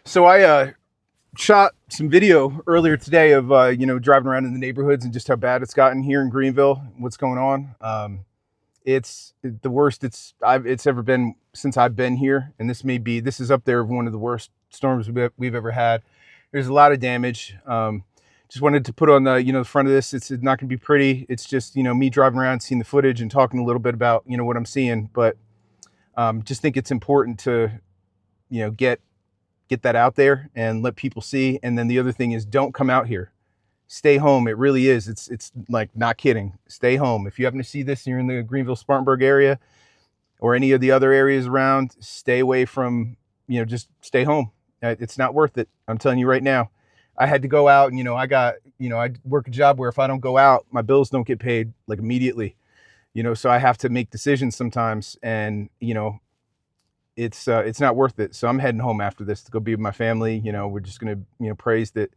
So I shot some video earlier today of driving around in the neighborhoods and just how bad it's gotten here in Greenville. What's going on? It's the worst it's ever been since I've been here, and this is up there one of the worst storms we've ever had. There's a lot of damage. Just wanted to put on the front of this. It's not going to be pretty. It's just me driving around, seeing the footage, and talking a little bit about what I'm seeing. But just think it's important to get that out there and let people see. And then the other thing is, don't come out here. Stay home. It really is. It's like, not kidding. Stay home. If you happen to see this and you're in the Greenville, Spartanburg area or any of the other areas around, stay away from, just stay home. It's not worth it. I'm telling you right now. I had to go out and, I work a job where if I don't go out, my bills don't get paid like immediately, so I have to make decisions sometimes, and, it's not worth it. So I'm heading home after this to go be with my family. We're just going to, praise that,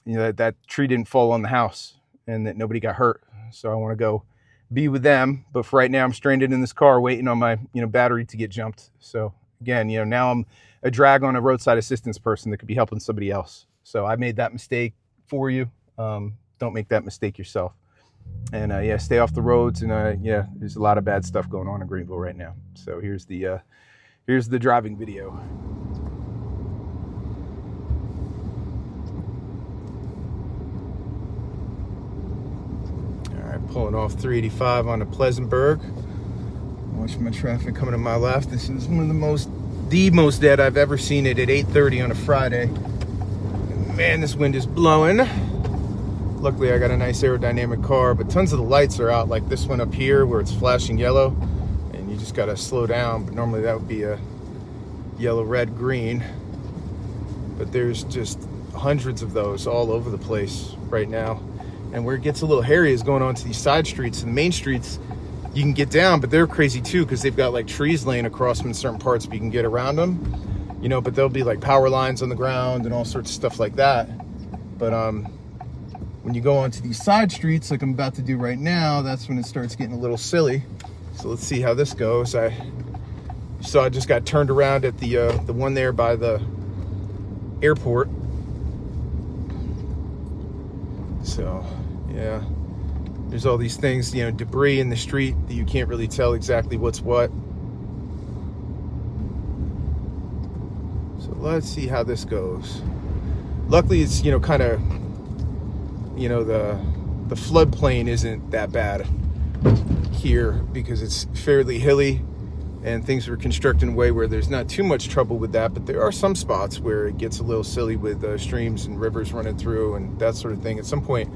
that tree didn't fall on the house and that nobody got hurt. So I want to go be with them. But for right now, I'm stranded in this car waiting on my, battery to get jumped. So again, now I'm a drag on a roadside assistance person that could be helping somebody else. So I made that mistake for you. Don't make that mistake yourself. And stay off the roads. And there's a lot of bad stuff going on in Greenville right now. So here's the driving video. All right, pulling off 385 onto Pleasantburg. Watching my traffic coming to my left. This is one of the most dead I've ever seen it at 8:30 on a Friday. And man, this wind is blowing. Luckily, I got a nice aerodynamic car, but tons of the lights are out, like this one up here where it's flashing yellow. And you just got to slow down, but normally that would be a yellow, red, green, but there's just hundreds of those all over the place right now. And where it gets a little hairy is going on to these side streets. And the main streets you can get down, but they're crazy too, because they've got like trees laying across them in certain parts, but you can get around them, but there'll be like power lines on the ground and all sorts of stuff like that. But when you go onto these side streets like I'm about to do right now, that's when it starts getting a little silly. So let's see how this goes. So I just got turned around at the one there by the airport. So yeah, there's all these things, debris in the street that you can't really tell exactly what's what. So let's see how this goes. Luckily, it's kind of the floodplain isn't that bad here because it's fairly hilly. And things were constructed in a way where there's not too much trouble with that, but there are some spots where it gets a little silly with streams and rivers running through and that sort of thing. At some point,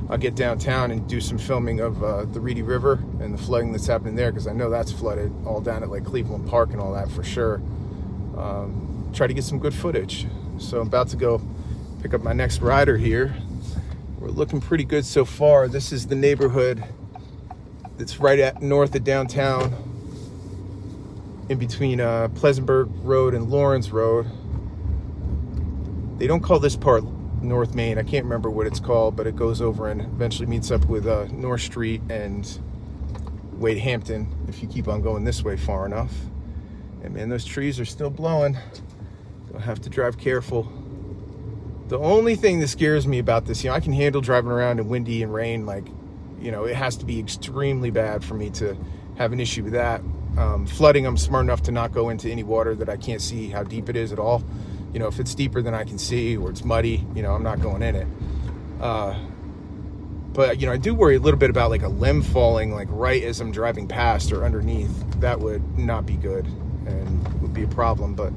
I'll get downtown and do some filming of the Reedy River and the flooding that's happening there, because I know that's flooded all down at like Cleveland Park and all that for sure. Try to get some good footage. So I'm about to go pick up my next rider here. We're looking pretty good so far. This is the neighborhood that's right north of downtown, in between Pleasantburg Road and Lawrence Road. They don't call this part North Main. I can't remember what it's called, but it goes over and eventually meets up with North Street and Wade Hampton if you keep on going this way far enough. And man, those trees are still blowing. You'll have to drive careful. The only thing that scares me about this, I can handle driving around in windy and rain. It has to be extremely bad for me to have an issue with that. Flooding, I'm smart enough to not go into any water that I can't see how deep it is at all. If it's deeper than I can see or it's muddy, I'm not going in it. But, I do worry a little bit about like a limb falling like right as I'm driving past or underneath. That would not be good and would be a problem. But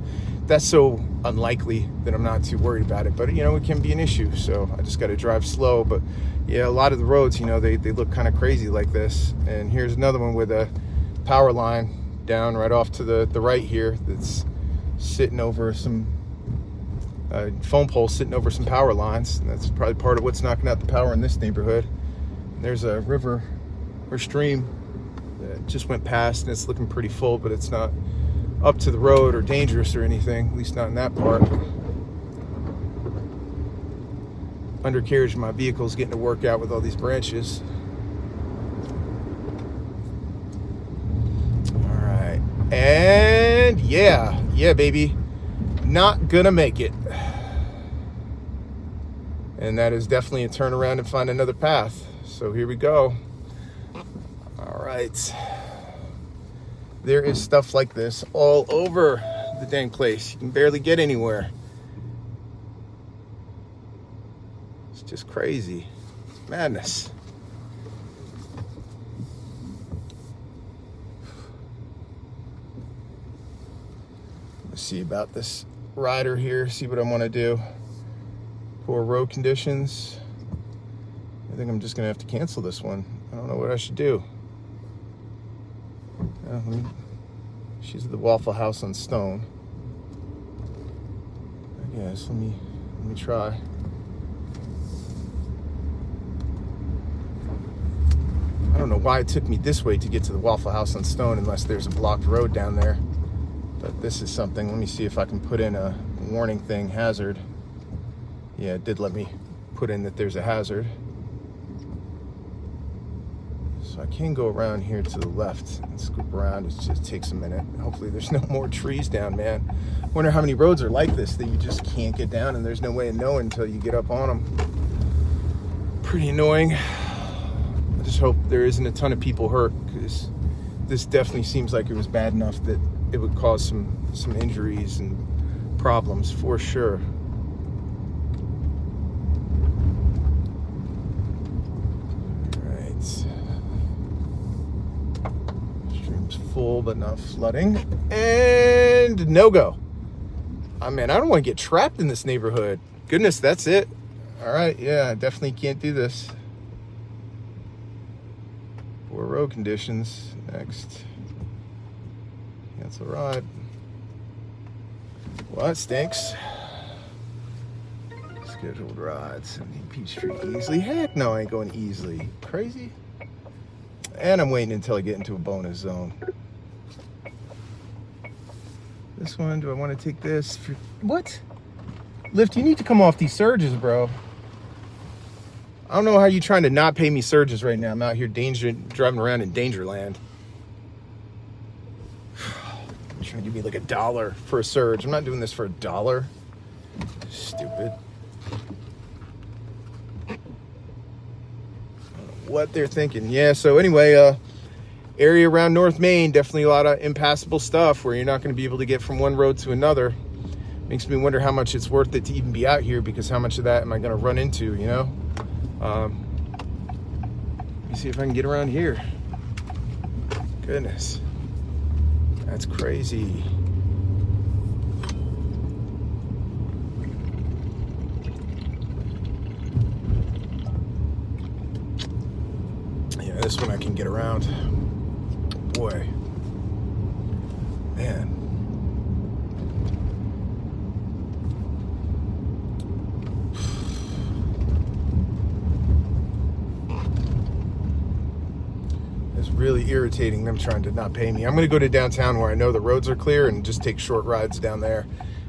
that's so unlikely that I'm not too worried about it. But, it can be an issue. So I just got to drive slow. But yeah, a lot of the roads, they look kind of crazy like this. And here's another one with a power line down right off to the right here that's sitting over some phone poles sitting over some power lines, and that's probably part of what's knocking out the power in this neighborhood. And there's a river or stream that just went past, and it's looking pretty full, but it's not up to the road or dangerous or anything, at least not in that part. Undercarriage of my vehicle is getting to work out with all these branches. And yeah, baby. not gonna make it. And that is definitely a turnaround and find another path. So here we go. All right. There is stuff like this all over the dang place. You can barely get anywhere. It's just crazy. It's madness. Let's see about this rider here, see what I want to do. Poor road conditions. I think I'm just gonna have to cancel this one. I don't know what I should do. She's at the Waffle House on Stone. I guess let me try. I don't know why it took me this way to get to the Waffle House on Stone unless there's a blocked road down there. But this is something. Let me see if I can put in a warning thing, hazard. Yeah, it did let me put in that there's a hazard. So I can go around here to the left and scoop around. It just takes a minute. Hopefully there's no more trees down, man. I wonder how many roads are like this that you just can't get down and there's no way of knowing until you get up on them. Pretty annoying. I just hope there isn't a ton of people hurt, because this definitely seems like it was bad enough that it would cause some injuries and problems for sure. Full but not flooding, and no go. I mean, I don't want to get trapped in this neighborhood. Goodness, that's it. All right, yeah, I definitely can't do this. Poor road conditions. Next, cancel ride. Well, that stinks. Scheduled rides, 17 Peachtree easily. Heck no, I ain't going easily. Crazy. And I'm waiting until I get into a bonus zone. This one, do I want to take this? What? Lyft, you need to come off these surges, bro. I don't know how you're trying to not pay me surges right now. I'm out here driving around in Dangerland. You're trying to give me like $1 for a surge. I'm not doing this for $1. Stupid. What they're thinking. Yeah, so anyway, area around North Main, definitely a lot of impassable stuff where you're not going to be able to get from one road to another. Makes me wonder how much it's worth it to even be out here, because how much of that am I going to run into, you know? Let me see if I can get around here. Goodness. That's crazy. This one I can get around. Boy, man. It's really irritating them trying to not pay me. I'm gonna go to downtown where I know the roads are clear and just take short rides down there.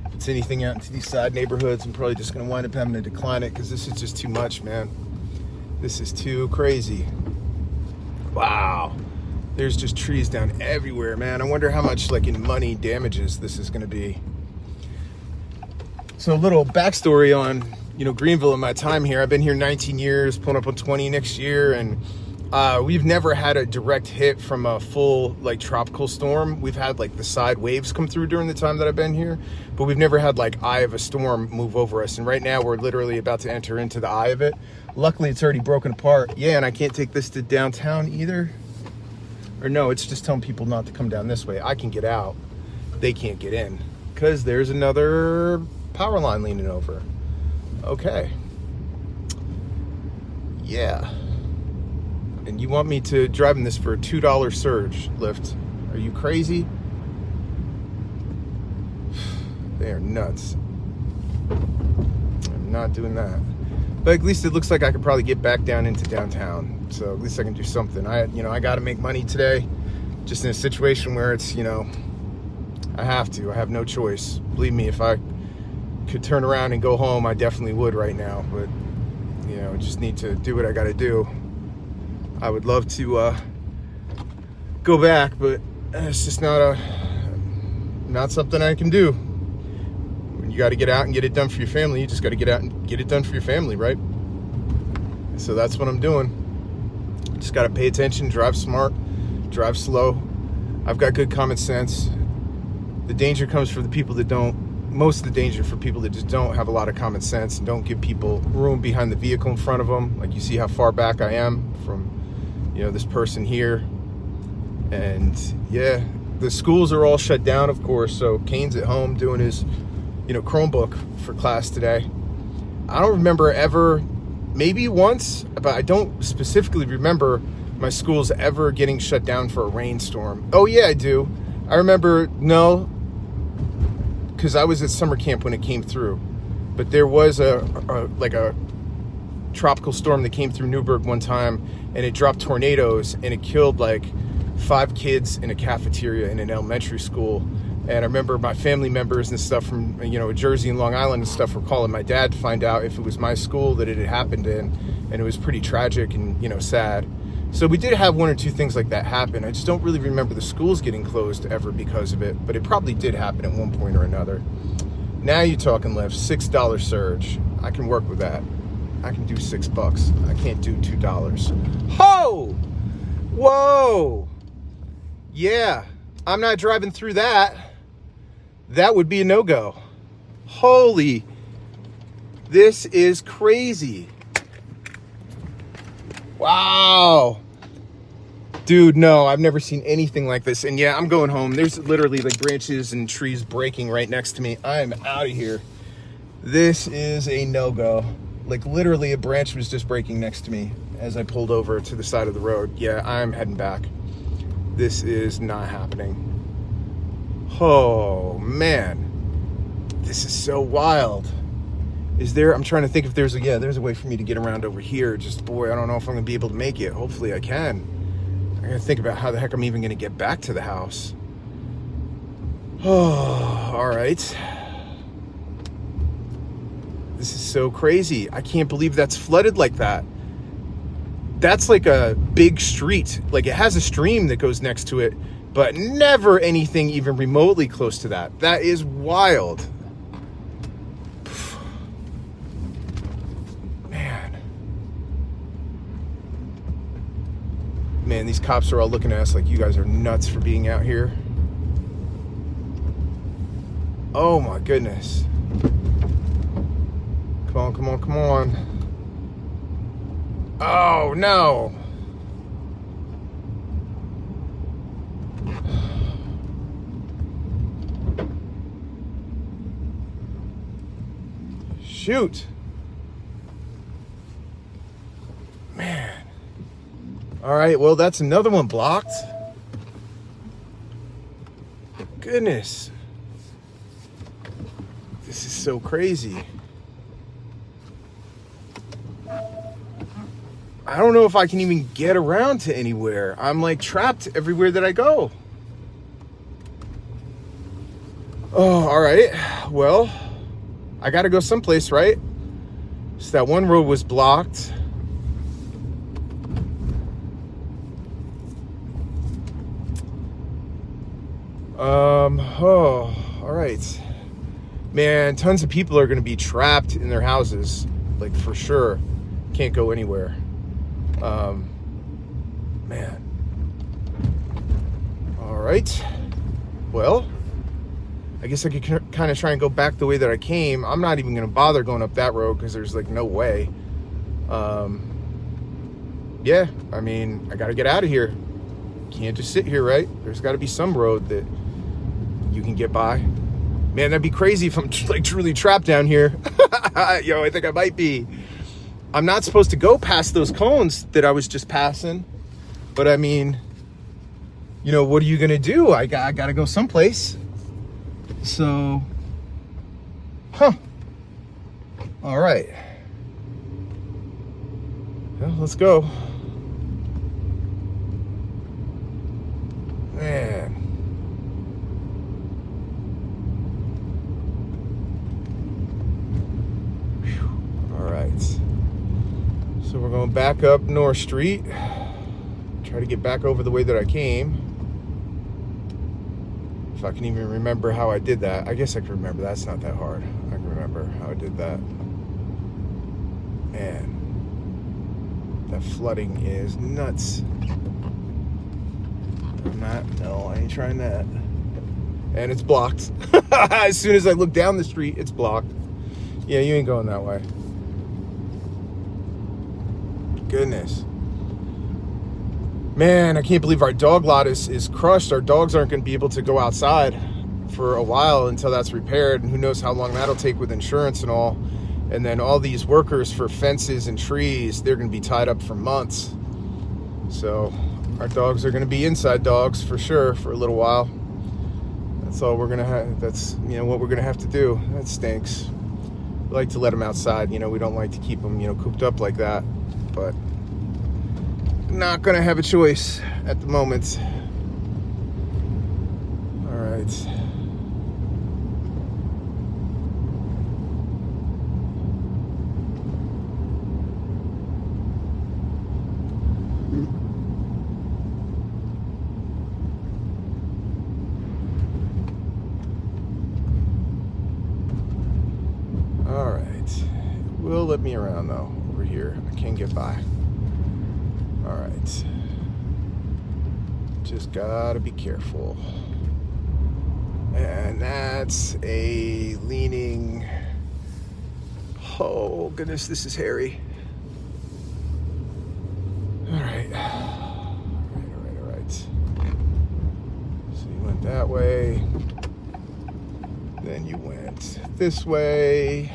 If it's anything out into these side neighborhoods, I'm probably just gonna wind up having to decline it, because this is just too much, man. This is too crazy. Wow, there's just trees down everywhere, man. I wonder how much, like, in money damages this is going to be. So a little backstory on, Greenville and my time here. I've been here 19 years, pulling up on 20 next year, and we've never had a direct hit from a full, like, tropical storm. We've had, like, the side waves come through during the time that I've been here, but we've never had, like, eye of a storm move over us. And right now we're literally about to enter into the eye of it. Luckily, it's already broken apart. Yeah, and I can't take this to downtown either. Or no, it's just telling people not to come down this way. I can get out. They can't get in, because there's another power line leaning over. Okay. Yeah. And you want me to drive in this for a $2 surge, Lyft? Are you crazy? They are nuts. I'm not doing that. But at least it looks like I could probably get back down into downtown. So at least I can do something. I got to make money today. Just in a situation where it's, I have to. I have no choice. Believe me, if I could turn around and go home, I definitely would right now. But, I just need to do what I got to do. I would love to go back, but it's just not something I can do. you got to get out and get it done for your family. You just got to get out and get it done for your family, right? So that's what I'm doing. Just got to pay attention, drive smart, drive slow. I've got good common sense. The danger comes for the people that don't. Most of the danger for people that just don't have a lot of common sense and don't give people room behind the vehicle in front of them. Like, you see how far back I am from, this person here. And yeah, the schools are all shut down, of course. So Kane's at home doing his, Chromebook for class today. I don't remember ever, maybe once, but I don't specifically remember my schools ever getting shut down for a rainstorm. Oh yeah, I do. I remember, no, because I was at summer camp when it came through, but there was a tropical storm that came through Newburgh one time, and it dropped tornadoes, and it killed like 5 kids in a cafeteria in an elementary school. And I remember my family members and stuff from Jersey and Long Island and stuff were calling my dad to find out if it was my school that it had happened in, and it was pretty tragic and sad. So we did have 1 or 2 things like that happen. I just don't really remember the schools getting closed ever because of it, but it probably did happen at one point or another. Now you're talking Lyft, $6 surge. I can work with that. I can do $6. I can't do $2. Ho! Whoa! Yeah, I'm not driving through that. That would be a no-go. Holy, this is crazy. Wow. Dude, no, I've never seen anything like this. And yeah, I'm going home. There's literally like branches and trees breaking right next to me. I'm out of here. This is a no-go. Like, literally a branch was just breaking next to me as I pulled over to the side of the road. Yeah, I'm heading back. This is not happening. Oh, man. This is so wild. Is there, I'm trying to think if there's a way for me to get around over here. Just, boy, I don't know if I'm going to be able to make it. Hopefully I can. I got to think about how the heck I'm even going to get back to the house. Oh, all right. This is so crazy. I can't believe that's flooded like that. That's like a big street. Like, it has a stream that goes next to it, but never anything even remotely close to that. That is wild. Man, these cops are all looking at us like, you guys are nuts for being out here. Oh my goodness. Come on, come on, come on. Oh no. Shoot. Man. All right, well, that's another one blocked. Goodness. This is so crazy. I don't know if I can even get around to anywhere. I'm like trapped everywhere that I go. Oh, all right. Well, I got to go someplace, right? So that one road was blocked. Oh, all right. Man, tons of people are going to be trapped in their houses, like, for sure. Can't go anywhere. Man. All right. Well, I guess I could kind of try and go back the way that I came. I'm not even going to bother going up that road because there's, like, no way. Yeah, I mean, I got to get out of here. Can't just sit here, right? There's got to be some road that you can get by. Man, that'd be crazy if I'm like truly trapped down here. Yo, I think I might be. I'm not supposed to go past those cones that I was just passing. But I mean, what are you gonna do? I gotta go someplace. So, all right. Well, let's go. Man. All right. So we're going back up North Street. Try to get back over the way that I came. If I can even remember how I did that. I guess I can remember. That's not that hard. I can remember how I did that. Man, that flooding is nuts. No, I ain't trying that. And it's blocked. As soon as I look down the street, it's blocked. Yeah, you ain't going that way. Goodness. Man, I can't believe our dog lot is crushed. Our dogs aren't going to be able to go outside for a while until that's repaired. And who knows how long that'll take with insurance and all. And then all these workers for fences and trees, they're going to be tied up for months. So our dogs are going to be inside dogs for sure for a little while. That's all we're going to have. That's, what we're going to have to do. That stinks. We like to let them outside. We don't like to keep them, cooped up like that. But not going to have a choice at the moment. All right. All right. It will let me around though over here. I can't get by. All right. Just gotta be careful. And that's a leaning. Oh goodness, this is hairy. All right. All right. So you went that way. Then you went this way.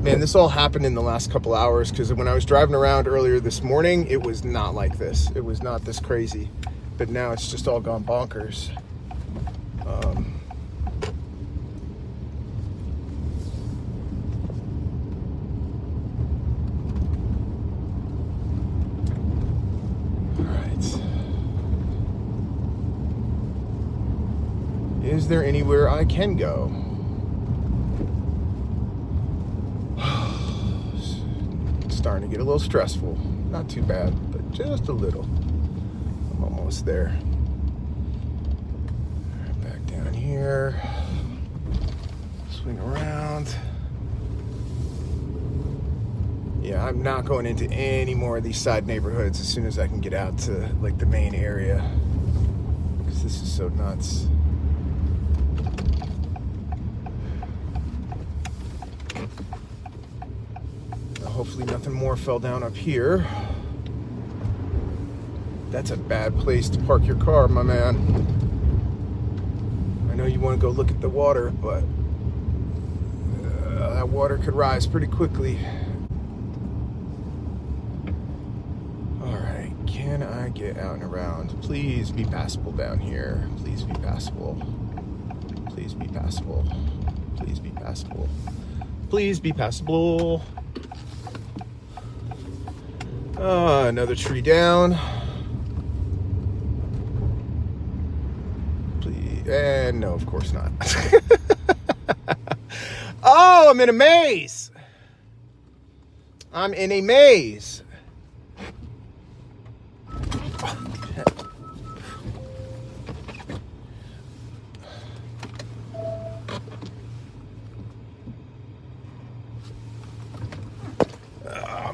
Man, this all happened in the last couple hours because when I was driving around earlier this morning, it was not like this. It was not this crazy. But now it's just all gone bonkers. All right. Is there anywhere I can go? Starting to get a little stressful. Not too bad, but just a little. I'm almost there. Back down here. Swing around. Yeah, I'm not going into any more of these side neighborhoods as soon as I can get out to like the main area. Because this is so nuts. Hopefully nothing more fell down up here. That's a bad place to park your car, my man. I know you want to go look at the water, but that water could rise pretty quickly. All right, can I get out and around? Please be passable down here. Please be passable. Please be passable. Please be passable. Please be passable. Another tree down. Please. And no, of course not. Oh, I'm in a maze. I'm in a maze.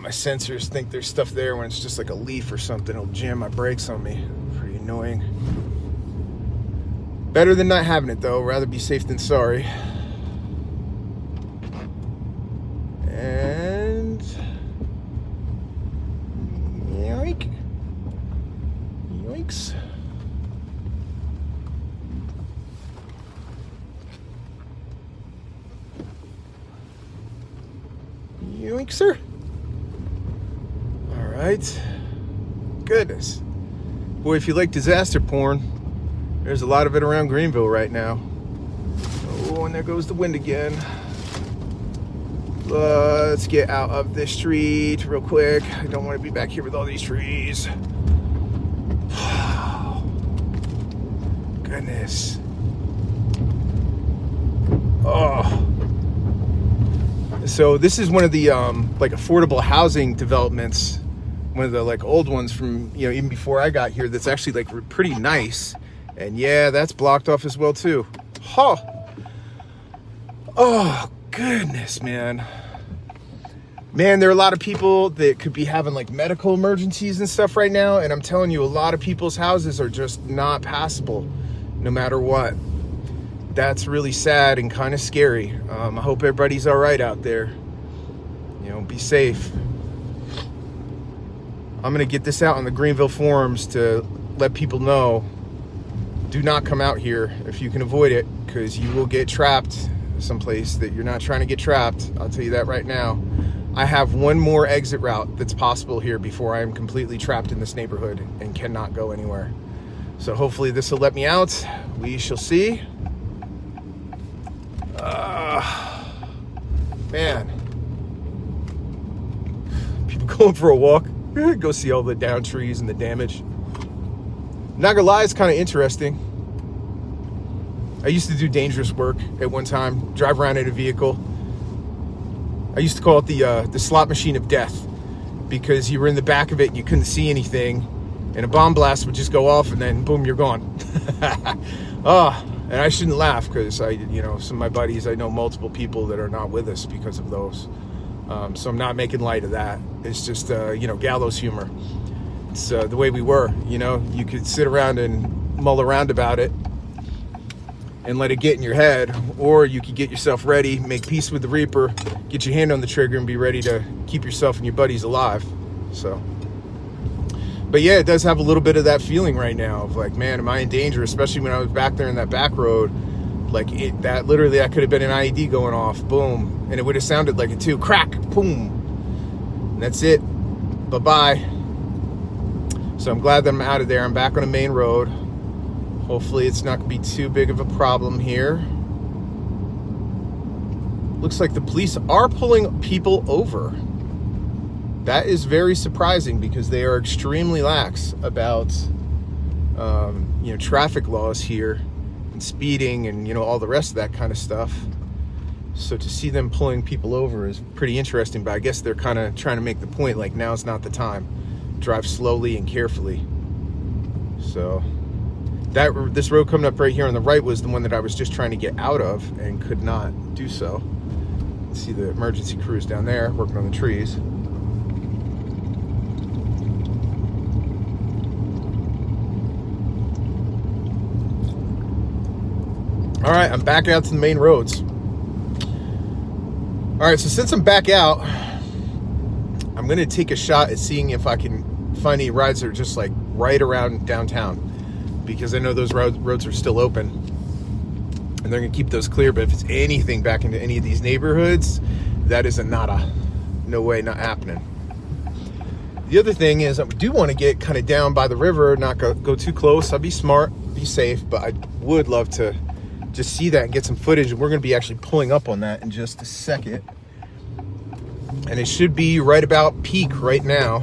My sensors think there's stuff there when it's just like a leaf or something. It'll jam my brakes on me. Pretty annoying. Better than not having it though. Rather be safe than sorry. And yoink. Yoinks. Yoink, sir. Right? Goodness. Boy, if you like disaster porn, there's a lot of it around Greenville right now. Oh, and there goes the wind again. Let's get out of this street real quick. I don't want to be back here with all these trees. Goodness. Oh. So this is one of the like affordable housing developments one of the like old ones from, you know, even before I got here, that's actually like pretty nice. And yeah, that's blocked off as well too. Huh. Oh goodness, man. Man, there are a lot of people that could be having like medical emergencies and stuff right now. And I'm telling you, a lot of people's houses are just not passable no matter what. That's really sad and kind of scary. I hope everybody's all right out there. You know, be safe. I'm going to get this out on the Greenville forums to let people know, do not come out here if you can avoid it, because you will get trapped someplace that you're not trying to get trapped. I'll tell you that right now. I have one more exit route that's possible here before I am completely trapped in this neighborhood and cannot go anywhere. So hopefully this will let me out. We shall see. Man. People going for a walk. Go see all the down trees and the damage. Not gonna lie, it's kind of interesting. I used to do dangerous work at one time, drive around in a vehicle. I used to call it the slot machine of death, because you were in the back of it and you couldn't see anything, and a bomb blast would just go off and then boom, you're gone. And I shouldn't laugh, because some of my buddies, I know multiple people that are not with us because of those. So I'm not making light of that. It's just, gallows humor. It's the way we were, you could sit around and mull around about it and let it get in your head, or you could get yourself ready, make peace with the Reaper, get your hand on the trigger and be ready to keep yourself and your buddies alive. So, but yeah, it does have a little bit of that feeling right now of like, man, am I in danger? Especially when I was back there in that back road, that literally, I could have been an IED going off, boom, and it would have sounded like it too, crack, boom, and that's it, bye-bye. So I'm glad that I'm out of there. I'm back on a main road. Hopefully it's not going to be too big of a problem here. Looks like the police are pulling people over. That is very surprising, because they are extremely lax about, traffic laws here, and speeding and, all the rest of that kind of stuff. So to see them pulling people over is pretty interesting, but I guess they're kind of trying to make the point, like, now's not the time. Drive slowly and carefully. So this road coming up right here on the right was the one that I was just trying to get out of and could not do so. See the emergency crews down there working on the trees. All right, I'm back out to the main roads. All right, so since I'm back out, I'm gonna take a shot at seeing if I can find any rides that are just like right around downtown, because I know those roads are still open and they're gonna keep those clear. But if it's anything back into any of these neighborhoods, that is a nada. No way, not happening. The other thing is, I do want to get kind of down by the river, not go too close. I'll be smart, be safe, but I would love to just see that and get some footage. And we're going to be actually pulling up on that in just a second. And it should be right about peak right now.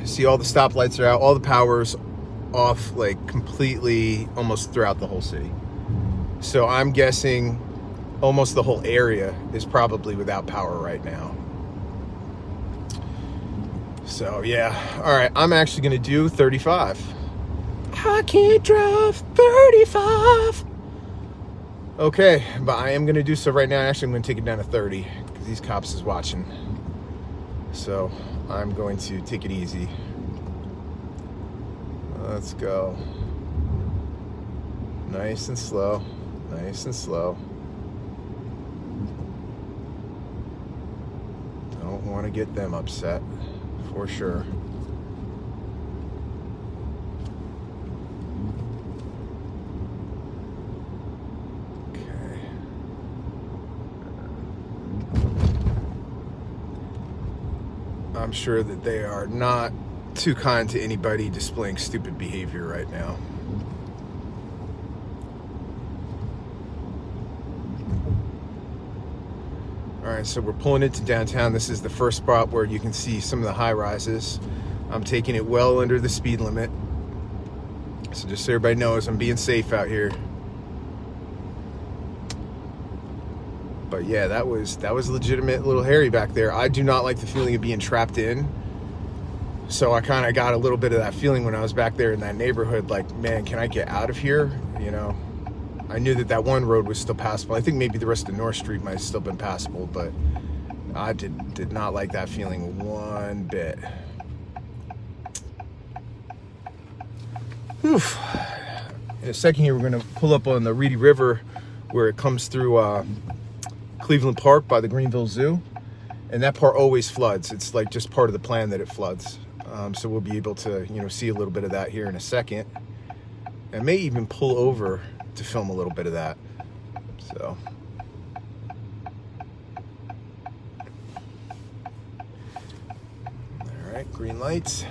See, all the stoplights are out, all the power's off, like completely, almost throughout the whole city. So I'm guessing almost the whole area is probably without power right now. So yeah, all right, I'm actually gonna do 35. I can't drive 35. Okay, but I am gonna do so right now. Actually, I'm gonna take it down to 30 because these cops is watching. So I'm going to take it easy. Let's go. Nice and slow, nice and slow. Don't want to get them upset, for sure. Okay. I'm sure that they are not too kind to anybody displaying stupid behavior right now. All right, so we're pulling into downtown. This is the first spot where you can see some of the high rises. I'm taking it well under the speed limit. So just so everybody knows, I'm being safe out here. But yeah, that was legitimate little hairy back there. I do not like the feeling of being trapped in. So I kind of got a little bit of that feeling when I was back there in that neighborhood, like, man, can I get out of here? You know, I knew that one road was still passable. I think maybe the rest of North Street might have still been passable, but I did not like that feeling one bit. Whew. In a second here, we're going to pull up on the Reedy River where it comes through Cleveland Park by the Greenville Zoo. And that part always floods. It's like just part of the plan that it floods. So we'll be able to, you know, see a little bit of that here in a second. I may even pull over to film a little bit of that. So. All right, green lights.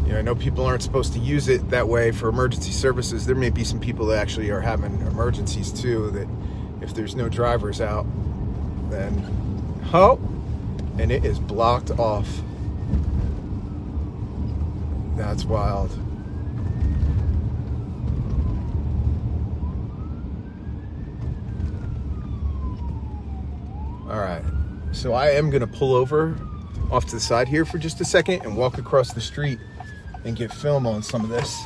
I know people aren't supposed to use it that way for emergency services. There may be some people that actually are having emergencies too, that if there's no drivers out, then, and it is blocked off. That's wild. All right, so I am gonna pull over off to the side here for just a second and walk across the street and get film on some of this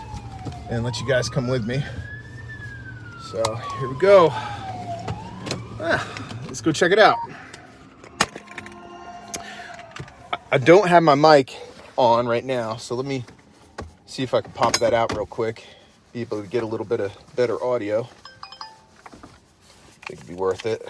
and let you guys come with me. So here we go. Let's go check it out. I don't have my mic on right now, so let me see if I can pop that out real quick, be able to get a little bit of better audio. I think it'd be worth it.